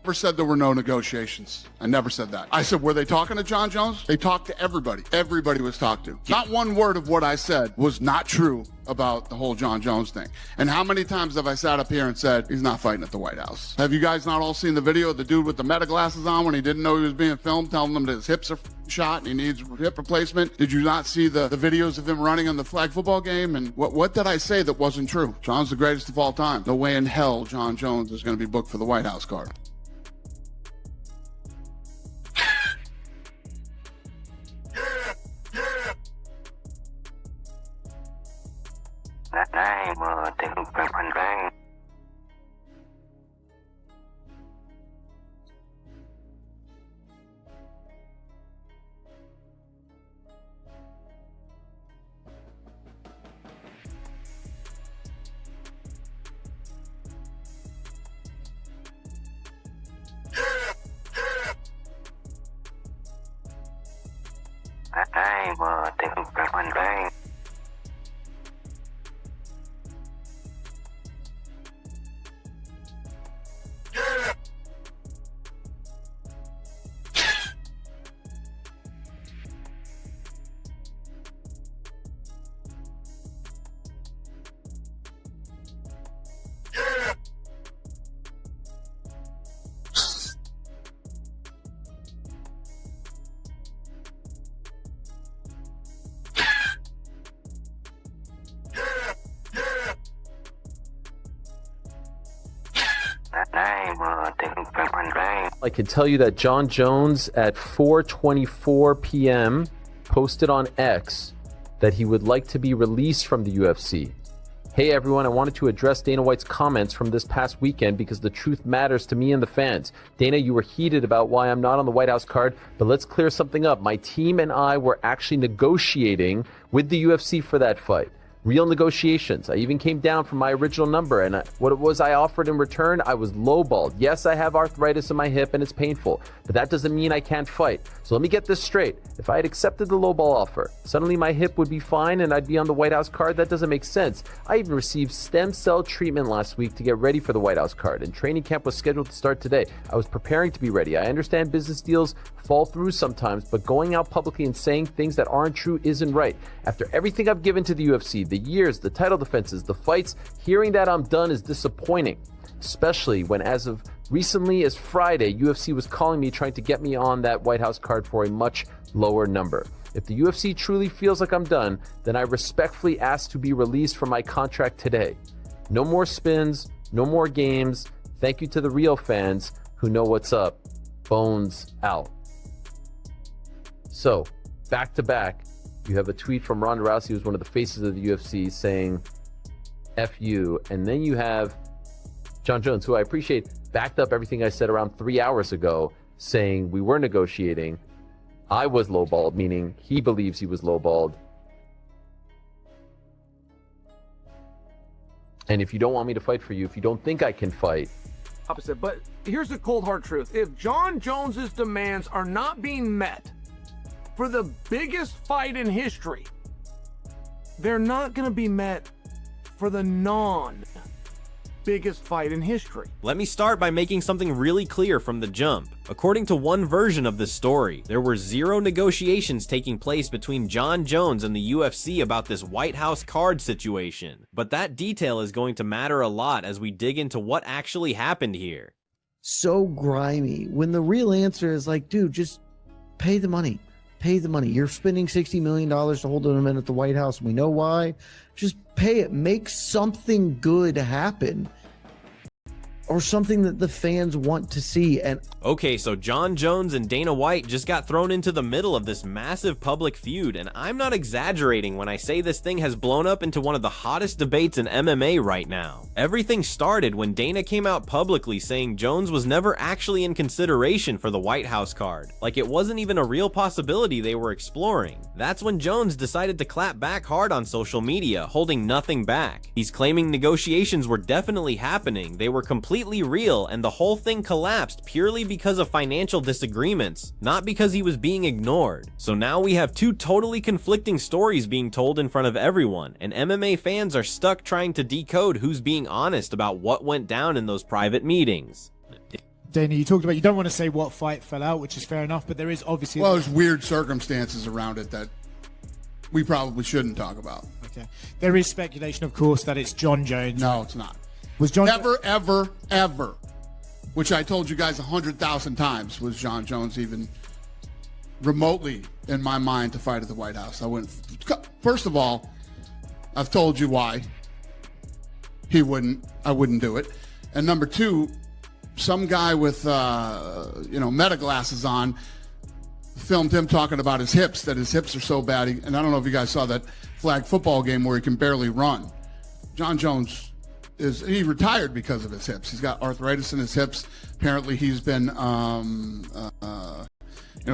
never said there were no negotiations. I never said that. I said, were they talking to Jon Jones? They talked to everybody. Everybody was talked to. Not one word of what I said was not true about the whole Jon Jones thing. And how many times have I sat up here and said, he's not fighting at the White House? Have you guys not all seen the video of the dude with the meta glasses on when he didn't know he was being filmed, telling them that his hips are shot and he needs hip replacement? Did you not see the videos of him running on the flag football game? And what did I say that wasn't true? Jon's the greatest of all time. No way in hell Jon Jones is going to be booked for the White House card. I can tell you that Jon Jones at 4:24 p.m. posted on X that he would like to be released from the UFC. Hey everyone, I wanted to address Dana White's comments from this past weekend because the truth matters to me and the fans. Dana, you were heated about why I'm not on the White House card, but let's clear something up. My team and I were actually negotiating with the UFC for that fight. Real negotiations. I even came down from my original number, and what it was I offered in return, I was lowballed. Yes, I have arthritis in my hip and it's painful, but that doesn't mean I can't fight. So let me get this straight. If I had accepted the lowball offer, suddenly my hip would be fine and I'd be on the White House card. That doesn't make sense. I even received stem cell treatment last week to get ready for the White House card, and training camp was scheduled to start today. I was preparing to be ready. I understand business deals fall through sometimes, but going out publicly and saying things that aren't true isn't right. After everything I've given to the UFC, the years, the title defenses, the fights, hearing that I'm done is disappointing, especially when, as of recently as Friday, UFC was calling me trying to get me on that White House card for a much lower number. If the UFC truly feels like I'm done, then I respectfully ask to be released from my contract today. No more spins, no more games. Thank you to the real fans who know what's up. Bones out. So, back to back, you have a tweet from Ronda Rousey, who's one of the faces of the UFC, saying, F you. And then you have Jon Jones, who I appreciate, backed up everything I said around 3 hours ago, saying we were negotiating. I was lowballed, meaning he believes he was lowballed. And if you don't want me to fight for you, if you don't think I can fight. Opposite, but here's the cold hard truth. If Jon Jones's demands are not being met for the biggest fight in history, they're not going to be met for the biggest fight in history. Let me start by making something really clear from the jump. According to one version of this story, there were 0 negotiations taking place between Jon Jones and the UFC about this White House card situation. But that detail is going to matter a lot as we dig into what actually happened here. So grimy, when the real answer is like, dude, just pay the money. Pay the money. You're spending $60 million to hold him in at the White House. We know why. Just pay it. Make something good happen. Or something that the fans want to see. And okay, so Jon Jones and Dana White just got thrown into the middle of this massive public feud, and I'm not exaggerating when I say this thing has blown up into one of the hottest debates in MMA right now. Everything started when Dana came out publicly saying Jones was never actually in consideration for the White House card, like it wasn't even a real possibility they were exploring. That's when Jones decided to clap back hard on social media, holding nothing back. He's claiming negotiations were definitely happening, they were completely real, and the whole thing collapsed purely because of financial disagreements, not because he was being ignored. So now we have 2 totally conflicting stories being told in front of everyone, and MMA fans are stuck trying to decode who's being honest about what went down in those private meetings. Dana, you talked about you don't want to say what fight fell out, which is fair enough, but there is obviously... Well, there's weird circumstances around it that we probably shouldn't talk about. Okay. There is speculation, of course, that it's Jon Jones. No, it's not. Was Jon Never, ever, ever, which I told you guys 100,000 times, was Jon Jones even remotely in my mind to fight at the White House. I wouldn't. First of all, I've told you why I wouldn't do it. And number two, some guy with meta glasses on filmed him talking about his hips, that his hips are so bad. And I don't know if you guys saw that flag football game where he can barely run. Jon Jones he retired because of his hips. He's got arthritis in his hips. Apparently he's been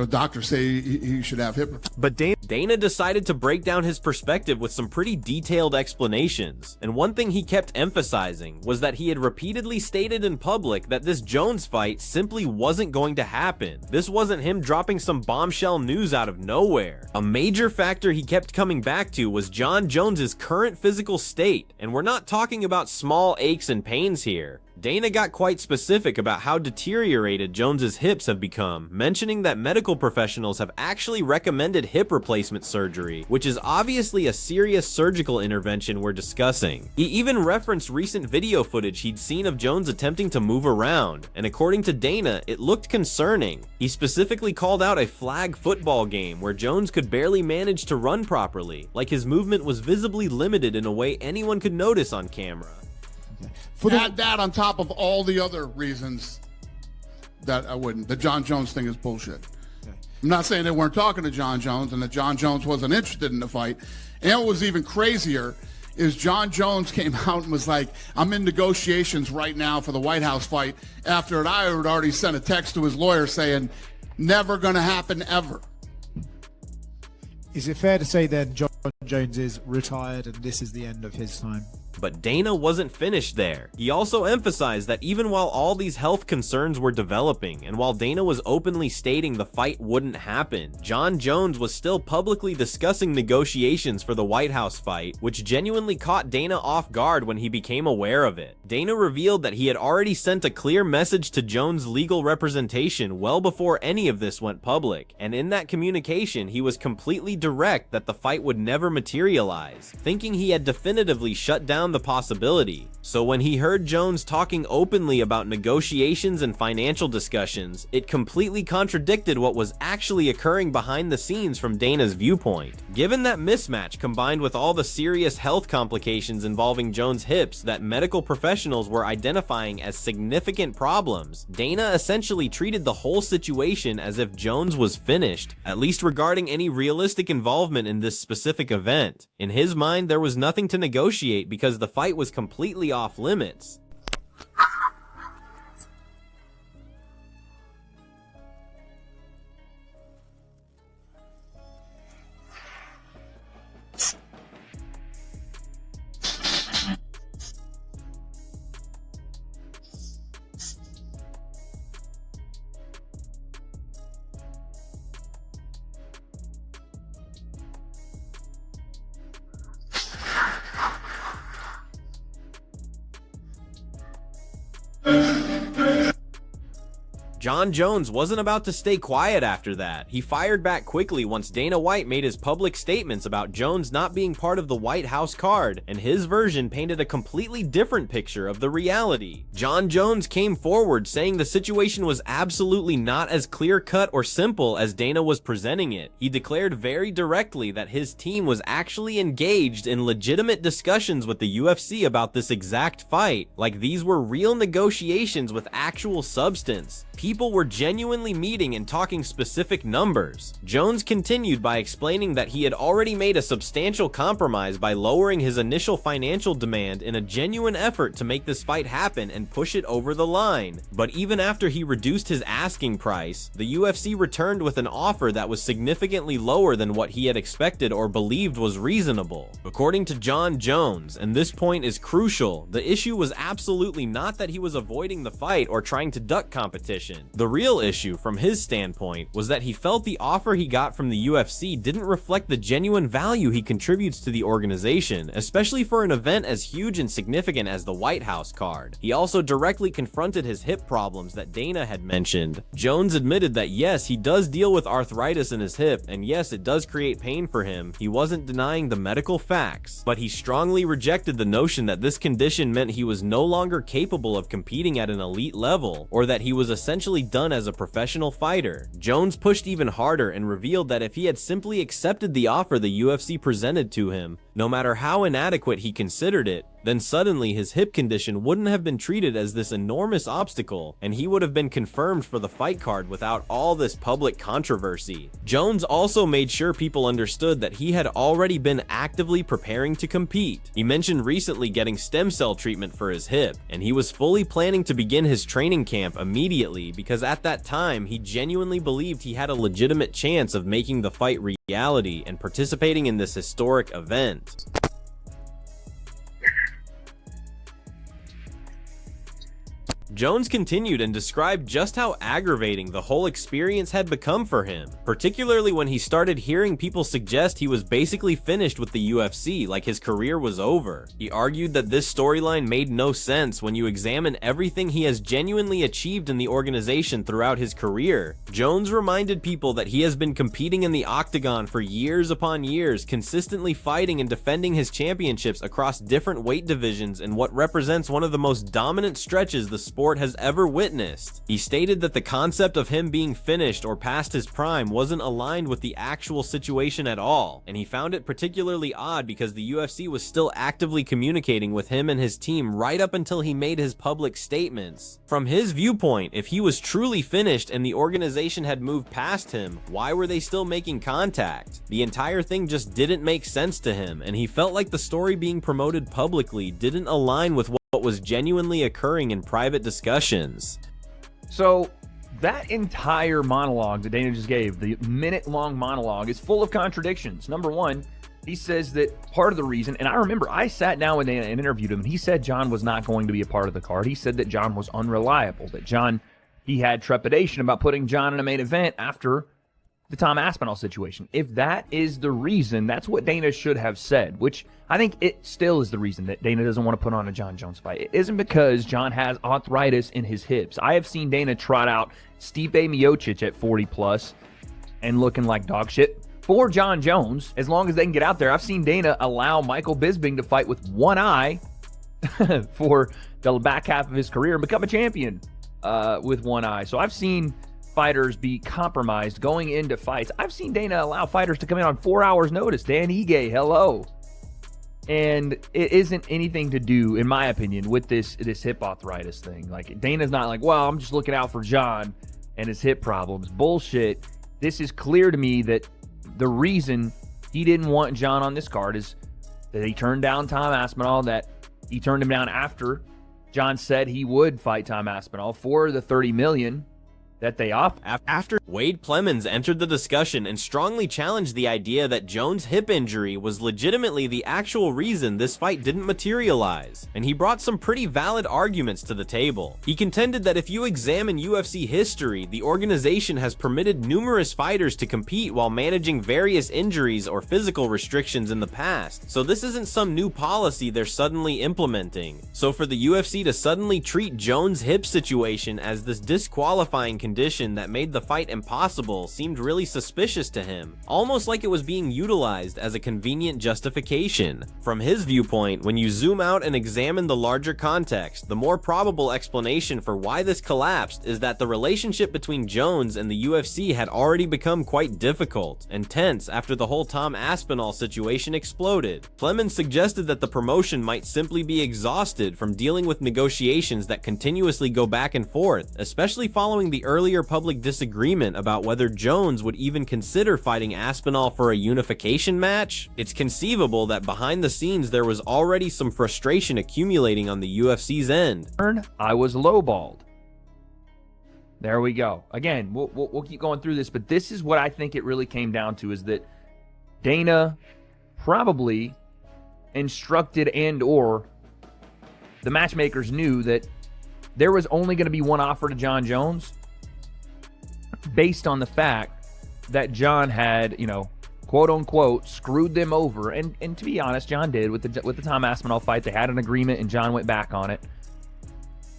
doctors say he should have hip. But Dana decided to break down his perspective with some pretty detailed explanations. And one thing he kept emphasizing was that he had repeatedly stated in public that this Jones fight simply wasn't going to happen. This wasn't him dropping some bombshell news out of nowhere. A major factor he kept coming back to was Jon Jones's current physical state. And we're not talking about small aches and pains here. Dana got quite specific about how deteriorated Jones's hips have become, mentioning that medical professionals have actually recommended hip replacement surgery, which is obviously a serious surgical intervention we're discussing. He even referenced recent video footage he'd seen of Jones attempting to move around, and according to Dana, it looked concerning. He specifically called out a flag football game where Jones could barely manage to run properly, like his movement was visibly limited in a way anyone could notice on camera. Add that on top of all the other reasons that I wouldn't. The Jon Jones thing is bullshit. Okay. I'm not saying they weren't talking to Jon Jones and that Jon Jones wasn't interested in the fight. And what was even crazier is Jon Jones came out and was like, I'm in negotiations right now for the White House fight, after I had already sent a text to his lawyer saying, never going to happen ever. Is it fair to say then Jon Jones is retired and this is the end of his time? But Dana wasn't finished there. He also emphasized that even while all these health concerns were developing, and while Dana was openly stating the fight wouldn't happen, Jon Jones was still publicly discussing negotiations for the White House fight, which genuinely caught Dana off guard when he became aware of it. Dana revealed that he had already sent a clear message to Jones' legal representation well before any of this went public, and in that communication he was completely direct that the fight would never materialize, thinking he had definitively shut down the possibility. So when he heard Jones talking openly about negotiations and financial discussions, it completely contradicted what was actually occurring behind the scenes from Dana's viewpoint. Given that mismatch combined with all the serious health complications involving Jones' hips that medical professionals were identifying as significant problems, Dana essentially treated the whole situation as if Jones was finished, at least regarding any realistic involvement in this specific event. In his mind, there was nothing to negotiate because the fight was completely off limits. Jon Jones wasn't about to stay quiet after that. He fired back quickly once Dana White made his public statements about Jones not being part of the White House card, and his version painted a completely different picture of the reality. Jon Jones came forward saying the situation was absolutely not as clear-cut or simple as Dana was presenting it. He declared very directly that his team was actually engaged in legitimate discussions with the UFC about this exact fight, like these were real negotiations with actual substance. People were genuinely meeting and talking specific numbers. Jones continued by explaining that he had already made a substantial compromise by lowering his initial financial demand in a genuine effort to make this fight happen and push it over the line. But even after he reduced his asking price, the UFC returned with an offer that was significantly lower than what he had expected or believed was reasonable. According to Jon Jones, and this point is crucial, the issue was absolutely not that he was avoiding the fight or trying to duck competition. competition. The real issue from his standpoint was that he felt the offer he got from the UFC didn't reflect the genuine value he contributes to the organization, especially for an event as huge and significant as the White House card. He also directly confronted his hip problems that Dana had mentioned. Jones admitted that yes, he does deal with arthritis in his hip, and yes, it does create pain for him. He wasn't denying the medical facts, but he strongly rejected the notion that this condition meant he was no longer capable of competing at an elite level, or that he was essentially done as a professional fighter. Jones pushed even harder and revealed that if he had simply accepted the offer the UFC presented to him, no matter how inadequate he considered it, then suddenly his hip condition wouldn't have been treated as this enormous obstacle, and he would have been confirmed for the fight card without all this public controversy. Jones also made sure people understood that he had already been actively preparing to compete. He mentioned recently getting stem cell treatment for his hip, and he was fully planning to begin his training camp immediately because at that time he genuinely believed he had a legitimate chance of making the fight reality and participating in this historic event. Jones continued and described just how aggravating the whole experience had become for him, particularly when he started hearing people suggest he was basically finished with the UFC, like his career was over. He argued that this storyline made no sense when you examine everything he has genuinely achieved in the organization throughout his career. Jones reminded people that he has been competing in the octagon for years upon years, consistently fighting and defending his championships across different weight divisions in what represents one of the most dominant stretches the sport has ever witnessed. He stated that the concept of him being finished or past his prime wasn't aligned with the actual situation at all, and he found it particularly odd because the UFC was still actively communicating with him and his team right up until he made his public statements. From his viewpoint, if he was truly finished and the organization had moved past him, why were they still making contact? The entire thing just didn't make sense to him, and he felt like the story being promoted publicly didn't align with what was genuinely occurring in private discussions. So that entire monologue that Dana just gave, the minute-long monologue, is full of contradictions. Number one, he says that part of the reason, and I remember I sat down with Dana and interviewed him, and he said Jon was not going to be a part of the card. He said that Jon was unreliable, that he had trepidation about putting Jon in a main event after the Tom Aspinall situation. If that is the reason, that's what Dana should have said, which I think it still is the reason that Dana doesn't want to put on a Jon Jones fight. It isn't because Jon has arthritis in his hips. I have seen Dana trot out Stipe Miocic at 40 plus and looking like dog shit for Jon Jones, as long as they can get out there. I've seen Dana allow Michael Bisping to fight with one eye for the back half of his career and become a champion with one eye. So I've seen fighters be compromised going into fights. I've seen Dana allow fighters to come in on 4 hours notice. Dan Ige, hello. And it isn't anything to do, in my opinion, with this hip arthritis thing. Like, Dana's not like, well, I'm just looking out for Jon and his hip problems. Bullshit. This is clear to me that the reason he didn't want Jon on this card is that he turned down Tom Aspinall, that he turned him down after Jon said he would fight Tom Aspinall for the $30 million that they offered. After Wade Plemons entered the discussion and strongly challenged the idea that Jones' hip injury was legitimately the actual reason this fight didn't materialize, and he brought some pretty valid arguments to the table. He contended that if you examine UFC history, the organization has permitted numerous fighters to compete while managing various injuries or physical restrictions in the past, so this isn't some new policy they're suddenly implementing. So for the UFC to suddenly treat Jones' hip situation as this disqualifying condition that made the fight impossible seemed really suspicious to him, almost like it was being utilized as a convenient justification. From his viewpoint, when you zoom out and examine the larger context, the more probable explanation for why this collapsed is that the relationship between Jones and the UFC had already become quite difficult and tense after the whole Tom Aspinall situation exploded. Plemons suggested that the promotion might simply be exhausted from dealing with negotiations that continuously go back and forth, especially following the earlier public disagreement about whether Jones would even consider fighting Aspinall for a unification match. It's conceivable that behind the scenes there was already some frustration accumulating on the UFC's end. I was lowballed. There we go. Again, we'll keep going through this, but this is what I think it really came down to, is that Dana probably instructed and/or the matchmakers knew that there was only going to be one offer to Jon Jones, based on the fact that Jon had, quote unquote, screwed them over. And to be honest, Jon did with the Tom Aspinall fight. They had an agreement and Jon went back on it.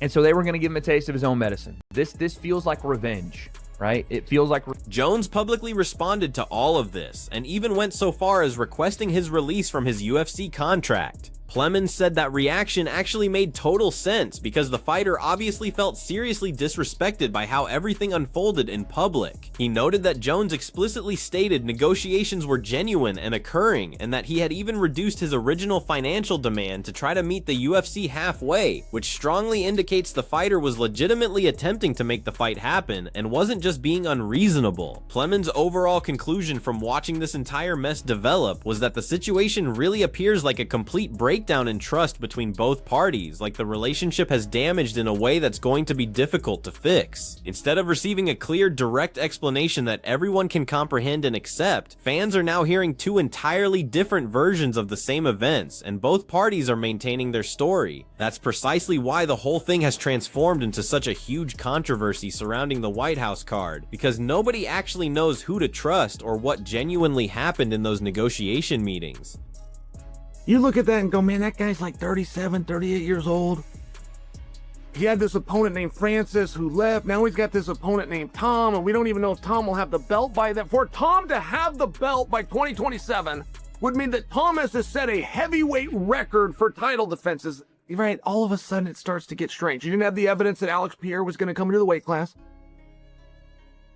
And so they were going to give him a taste of his own medicine. This feels like revenge, right? It feels like Jones publicly responded to all of this and even went so far as requesting his release from his UFC contract. Plemons said that reaction actually made total sense because the fighter obviously felt seriously disrespected by how everything unfolded in public. He noted that Jones explicitly stated negotiations were genuine and occurring, and that he had even reduced his original financial demand to try to meet the UFC halfway, which strongly indicates the fighter was legitimately attempting to make the fight happen and wasn't just being unreasonable. Plemons' overall conclusion from watching this entire mess develop was that the situation really appears like a complete breakdown in trust between both parties, like the relationship has damaged in a way that's going to be difficult to fix. Instead of receiving a clear, direct explanation that everyone can comprehend and accept, fans are now hearing two entirely different versions of the same events, and both parties are maintaining their story. That's precisely why the whole thing has transformed into such a huge controversy surrounding the White House card, because nobody actually knows who to trust or what genuinely happened in those negotiation meetings. You look at that and go, man, that guy's like 37, 38 years old. He had this opponent named Francis who left. Now he's got this opponent named Tom, and we don't even know if Tom will have the belt by then. For Tom to have the belt by 2027 would mean that Tom has to set a heavyweight record for title defenses. Right, all of a sudden it starts to get strange. You didn't have the evidence that Alex Pierre was going to come into the weight class.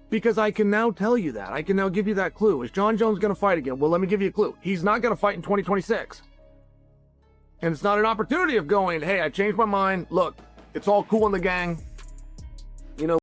Because I can now tell you that. I can now give you that clue. Is Jon Jones going to fight again? Well, let me give you a clue. He's not going to fight in 2026. And it's not an opportunity of going, hey, I changed my mind. Look, it's all cool in the gang.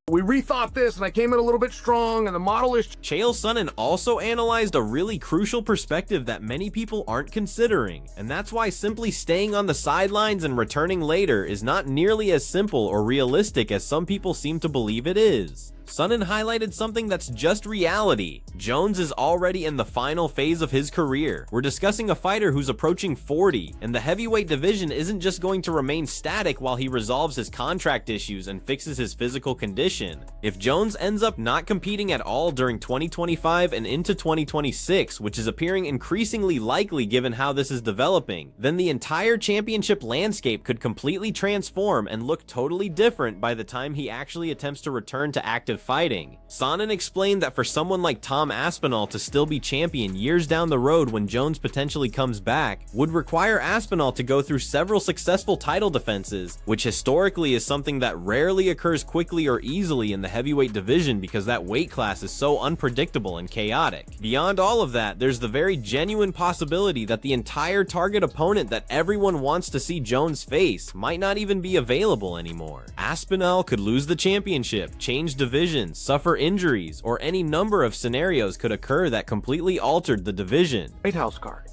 We rethought this and I came in a little bit strong and the model is... Chael Sonnen also analyzed a really crucial perspective that many people aren't considering, and that's why simply staying on the sidelines and returning later is not nearly as simple or realistic as some people seem to believe it is. Sonnen highlighted something that's just reality. Jones is already in the final phase of his career. We're discussing a fighter who's approaching 40, and the heavyweight division isn't just going to remain static while he resolves his contract issues and fixes his physical condition. If Jones ends up not competing at all during 2025 and into 2026, which is appearing increasingly likely given how this is developing, then the entire championship landscape could completely transform and look totally different by the time he actually attempts to return to active fighting. Sonnen explained that for someone like Tom Aspinall to still be champion years down the road when Jones potentially comes back would require Aspinall to go through several successful title defenses, which historically is something that rarely occurs quickly or easily in the heavyweight division because that weight class is so unpredictable and chaotic. Beyond all of that, there's the very genuine possibility that the entire target opponent that everyone wants to see Jones face might not even be available anymore. Aspinall could lose the championship, change division, suffer injuries, or any number of scenarios could occur that completely altered the division. White House card.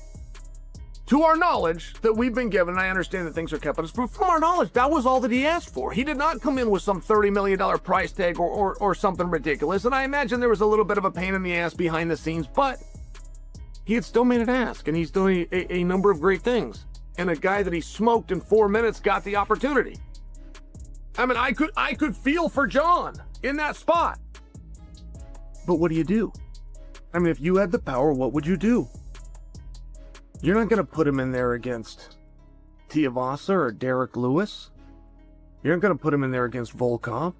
To our knowledge that we've been given, I understand that things are kept, but from our knowledge, that was all that he asked for. He did not come in with some $30 million price tag or something ridiculous, and I imagine there was a little bit of a pain in the ass behind the scenes, but he had still made an ask, and he's doing a number of great things. And a guy that he smoked in 4 minutes got the opportunity. I mean, I could feel for Jon in that spot. But what do you do? I mean, if you had the power, what would you do? You're not going to put him in there against Tiavasa or Derek Lewis. You're not going to put him in there against Volkov.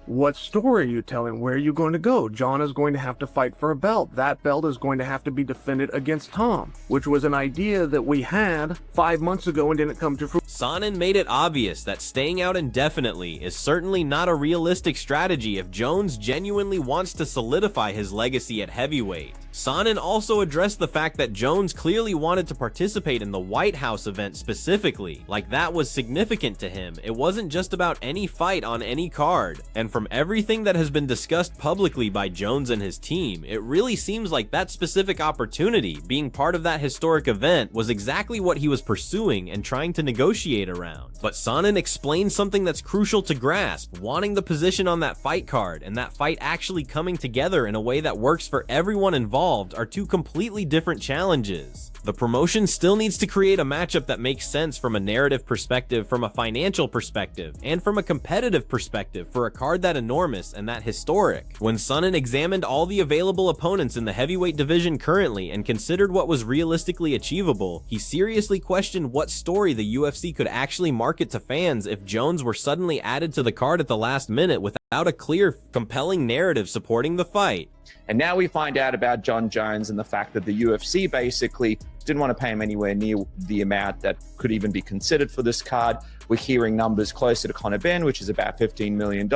What story are you telling? Where are you going to go? Jon is going to have to fight for a belt. That belt is going to have to be defended against Tom, which was an idea that we had 5 months ago and didn't come to fruition. Sonnen made it obvious that staying out indefinitely is certainly not a realistic strategy if Jones genuinely wants to solidify his legacy at heavyweight. Sonnen also addressed the fact that Jones clearly wanted to participate in the White House event specifically, like that was significant to him. It wasn't just about any fight on any card, and from everything that has been discussed publicly by Jones and his team, it really seems like that specific opportunity, being part of that historic event, was exactly what he was pursuing and trying to negotiate around. But Sonnen explained something that's crucial to grasp, wanting the position on that fight card, and that fight actually coming together in a way that works for everyone involved involved are two completely different challenges. The promotion still needs to create a matchup that makes sense from a narrative perspective, from a financial perspective, and from a competitive perspective for a card that enormous and that historic. When Sonnen examined all the available opponents in the heavyweight division currently and considered what was realistically achievable, he seriously questioned what story the UFC could actually market to fans if Jones were suddenly added to the card at the last minute without a clear, compelling narrative supporting the fight. And now we find out about Jon Jones and the fact that the UFC basically didn't want to pay him anywhere near the amount that could even be considered for this card. We're hearing numbers closer to Conor Benn, which is about $15 million.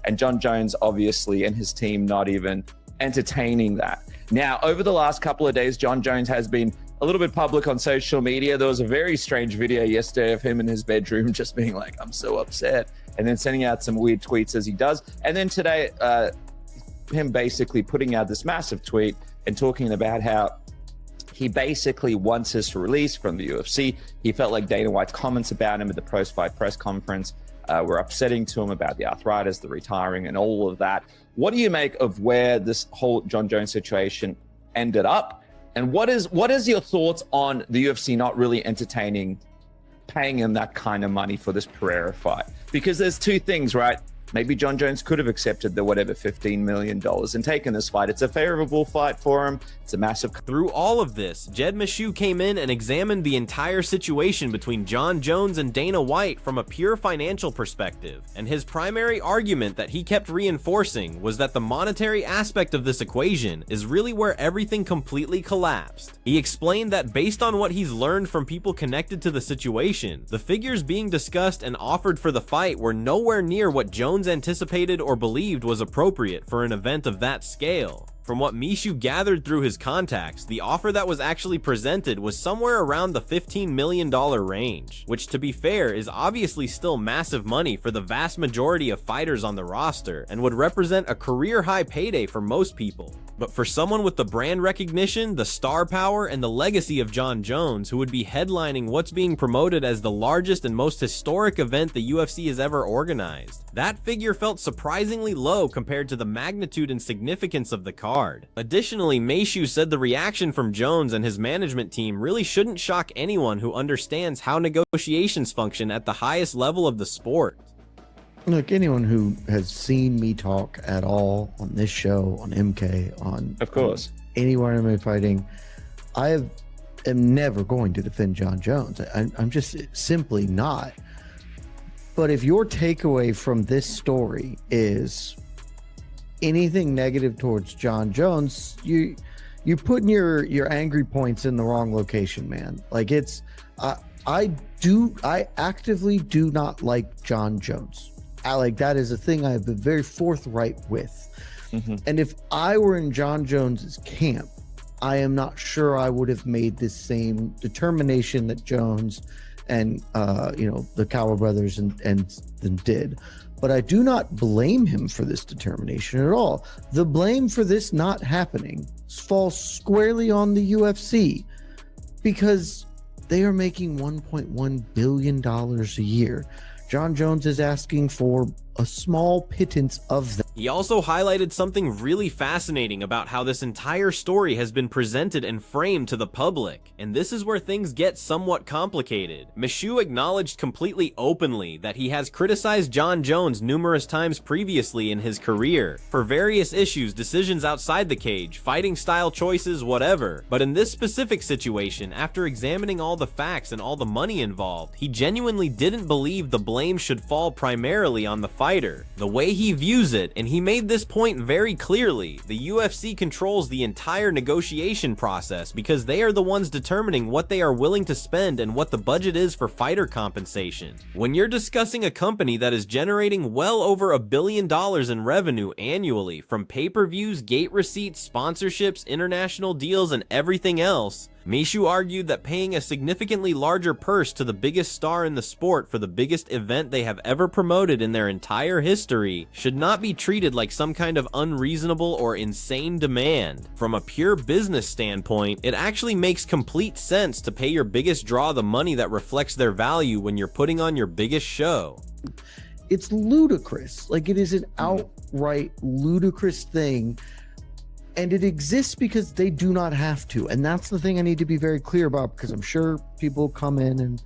And Jon Jones, obviously, and his team not even entertaining that. Now, over the last couple of days, Jon Jones has been a little bit public on social media. There was a very strange video yesterday of him in his bedroom just being like, I'm so upset, and then sending out some weird tweets as he does. And then today, him basically putting out this massive tweet and talking about how he basically wants his release from the UFC. He felt like Dana White's comments about him at the post-fight press conference were upsetting to him about the arthritis, the retiring, and all of that. What do you make of where this whole Jon Jones situation ended up? And what is your thoughts on the UFC not really entertaining paying him that kind of money for this Pereira fight? Because there's two things, right? Maybe Jon Jones could have accepted the whatever $15 million and taken this fight. It's a favorable fight for him. It's a massive... Through all of this, Jed Meshew came in and examined the entire situation between Jon Jones and Dana White from a pure financial perspective. And his primary argument that he kept reinforcing was that the monetary aspect of this equation is really where everything completely collapsed. He explained that based on what he's learned from people connected to the situation, the figures being discussed and offered for the fight were nowhere near what Jones anticipated or believed was appropriate for an event of that scale. From what Meshew gathered through his contacts, the offer that was actually presented was somewhere around the $15 million range, which, to be fair, is obviously still massive money for the vast majority of fighters on the roster and would represent a career-high payday for most people. But for someone with the brand recognition, the star power, and the legacy of Jon Jones, who would be headlining what's being promoted as the largest and most historic event the UFC has ever organized, that figure felt surprisingly low compared to the magnitude and significance of the card. Additionally, Meshew said the reaction from Jones and his management team really shouldn't shock anyone who understands how negotiations function at the highest level of the sport. Look, anyone who has seen me talk at all on this show, on MK, on Of course. anywhere I'm fighting, am never going to defend Jon Jones. I'm just simply not. But if your takeaway from this story is anything negative towards Jon Jones, you're putting your angry points in the wrong location, man. Like I actively do not like Jon Jones. That is a thing I've been very forthright with. Mm-hmm. And if I were in Jon Jones's camp, I am not sure I would have made this same determination that Jones and the Cowell brothers and did. But I do not blame him for this determination at all. The blame for this not happening falls squarely on the UFC because they are making $1.1 billion a year. Jon Jones is asking for a small pittance of that. He also highlighted something really fascinating about how this entire story has been presented and framed to the public, and this is where things get somewhat complicated. Meshew acknowledged completely openly that he has criticized Jon Jones numerous times previously in his career for various issues, decisions outside the cage, fighting style choices, whatever. But in this specific situation, after examining all the facts and all the money involved, he genuinely didn't believe the blame should fall primarily on the fighter. The way he views it, and he made this point very clearly, the UFC controls the entire negotiation process because they are the ones determining what they are willing to spend and what the budget is for fighter compensation. When you're discussing a company that is generating well over $1 billion in revenue annually from pay-per-views, gate receipts, sponsorships, international deals, and everything else, Meshew argued that paying a significantly larger purse to the biggest star in the sport for the biggest event they have ever promoted in their entire history should not be treated like some kind of unreasonable or insane demand. From a pure business standpoint, it actually makes complete sense to pay your biggest draw the money that reflects their value when you're putting on your biggest show. It's ludicrous. Like, it is an outright ludicrous thing And it exists because they do not have to. And that's the thing I need to be very clear about, because I'm sure people come in and,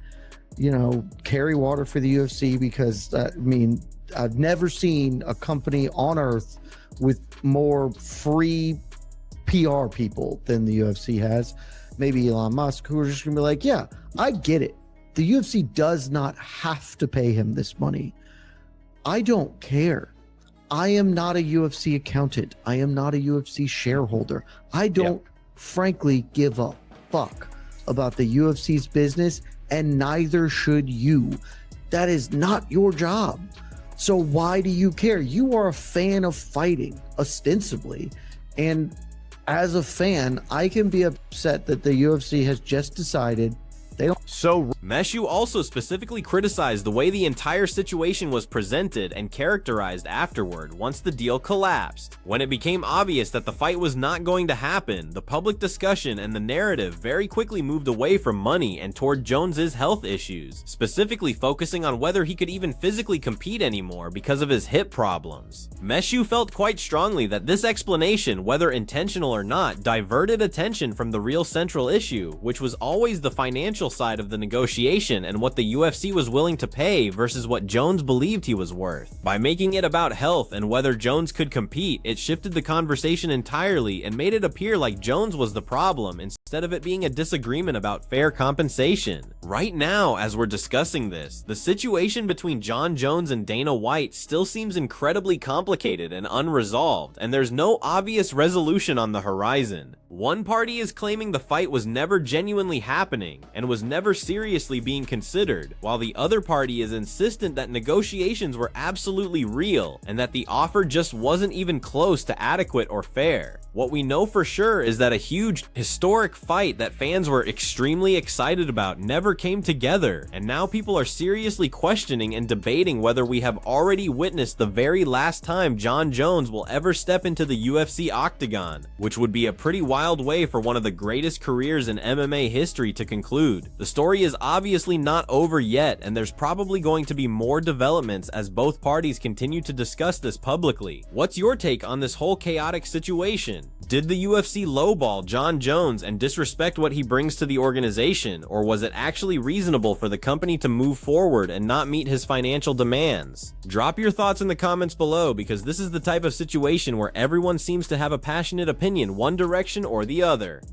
you know, carry water for the UFC because, I mean, I've never seen a company on earth with more free PR people than the UFC has. Maybe Elon Musk, who are just going to be like, yeah, I get it. The UFC does not have to pay him this money. I don't care. I am not a UFC accountant. I am not a UFC shareholder. I don't frankly give a fuck about the UFC's business, and neither should you. That is not your job. So why do you care? You are a fan of fighting, ostensibly. And as a fan, I can be upset that the UFC has just decided they don't. So Meshu also specifically criticized the way the entire situation was presented and characterized afterward once the deal collapsed. When it became obvious that the fight was not going to happen, the public discussion and the narrative very quickly moved away from money and toward Jones's health issues, specifically focusing on whether he could even physically compete anymore because of his hip problems. Meshu felt quite strongly that this explanation, whether intentional or not, diverted attention from the real central issue, which was always the financial side of the negotiation and what the UFC was willing to pay versus what Jones believed he was worth. By making it about health and whether Jones could compete, it shifted the conversation entirely and made it appear like Jones was the problem instead of it being a disagreement about fair compensation. Right now, as we're discussing this, the situation between Jon Jones and Dana White still seems incredibly complicated and unresolved, and there's no obvious resolution on the horizon. One party is claiming the fight was never genuinely happening and was never seriously being considered, while the other party is insistent that negotiations were absolutely real and that the offer just wasn't even close to adequate or fair. What we know for sure is that a huge, historic fight that fans were extremely excited about never came together, and now people are seriously questioning and debating whether we have already witnessed the very last time Jon Jones will ever step into the UFC octagon, which would be a pretty wild way for one of the greatest careers in MMA history to conclude. The story is obviously not over yet, and there's probably going to be more developments as both parties continue to discuss this publicly. What's your take on this whole chaotic situation? Did the UFC lowball Jon Jones and disrespect what he brings to the organization, or was it actually reasonable for the company to move forward and not meet his financial demands? Drop your thoughts in the comments below, because this is the type of situation where everyone seems to have a passionate opinion one direction or the other.